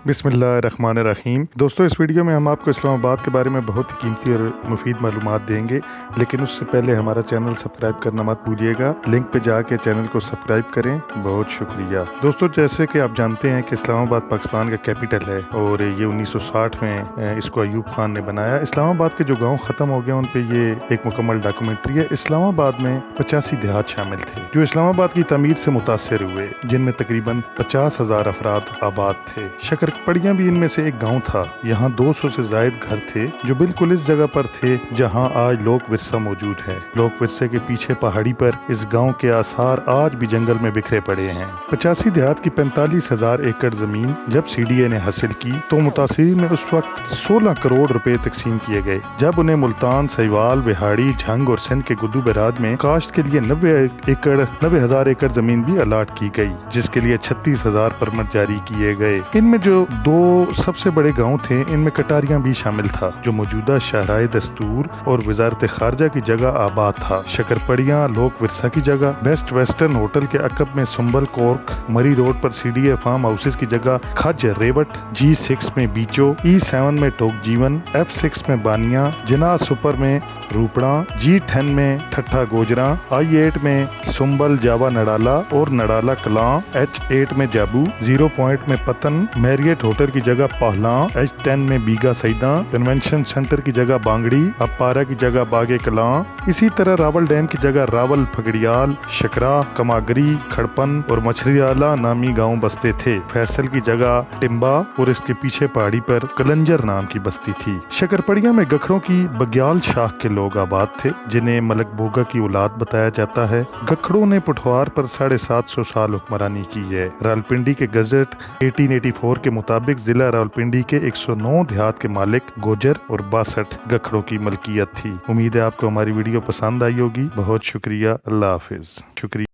बिस्मिल्लाहिर्रहमानिर्रहीम। दोस्तों, इस वीडियो में हम आपको इस्लामाबाद के बारे में बहुत ही कीमती और मुफीद मालूमात देंगे, लेकिन उससे पहले हमारा चैनल सब्सक्राइब करना मत भूलिएगा। लिंक पे जाके चैनल को सब्सक्राइब करें। बहुत शुक्रिया। दोस्तों, जैसे कि आप जानते हैं कि इस्लामाबाद पाकिस्तान का कैपिटल है और ये 1960 में इसको अयूब खान ने बनाया। इस्लामाबाद के जो गाँव ख़त्म हो गए उन पर ये एक मुकम्मल डॉक्यूमेंट्री है। इस्लामाबाद में 85 देहात शामिल थे जो इस्लामाबाद की तमीर से मुतासर हुए, जिनमें तकरीबन 50,000 अफराद आबाद थे। शकरपड़ियाँ भी इनमें से एक गांव था। यहाँ 200 से जायद घर थे जो बिल्कुल इस जगह पर थे जहाँ आज लोक विरसा मौजूद है। लोक विरसे के पीछे पहाड़ी पर इस गांव के आसार आज भी जंगल में बिखरे पड़े हैं। 85 देहात की 45,000 एकड़ जमीन जब CDA ने हासिल की तो मुतासिरीन में उस वक्त 16 करोड़ रुपए तकसीम किए गए। जब उन्हें मुल्तान, सहीवाल, बिहाड़ी, झंग और सिंध के गुद्दू बैराज में काश्त के लिए 90,000 एकड़ जमीन भी अलाट की गई, जिसके लिए 36,000 परमिट जारी किए गए। इनमें जो दो सबसे बड़े गांव थे, इनमें कटारियां भी शामिल था जो मौजूदा शहराए दस्तूर और वजारत खारजा की जगह आबाद था। शकरपड़ियां लोक विरसा की जगह, बेस्ट वेस्टर्न होटल के अकब में सुंबल कोर्क, मरी रोड पर CDA फार्म हाउसेस की जगह खज रेवट, G6 में बीचो, E7 में टोक जीवन, F6 में बानिया, जिना सुपर में रूपड़ा, G10 में ठट्ठा गोजरा, I8 में सुंबल जावा नडाला और नडाला कलां, H8 में जाबू, 0 पॉइंट में पतन, मैरियट होटल की जगह पहलां, H10 में बीगा सईदा, कन्वेंशन सेंटर की जगह बांगड़ी, अपारा की जगह बागे कलां। इसी तरह रावल डैम की जगह रावल, फगड़ियाल, शकरा, कमागरी, खड़पन और मछरियाला नामी गांव बसते थे। फैसल की जगह टिम्बा और इसके पीछे पहाड़ी पर कलंजर नाम की बस्ती थी। शकरपड़िया में गखड़ों की बग्याल शाख के लोग आबाद थे, जिन्हें मलक बोगा की औलाद बताया जाता है। गखड़ों ने पुठवार पर 750 साल हुक्मरानी की है। रावलपिंडी के गजट 1884 के मुताबिक जिला रावलपिंडी के 109 देहात के मालिक गोजर और 62 गखड़ों की मलकियत थी। उम्मीद है आपको हमारी वीडियो पसंद आई होगी। बहुत शुक्रिया। अल्लाह हाफिज। शुक्रिया।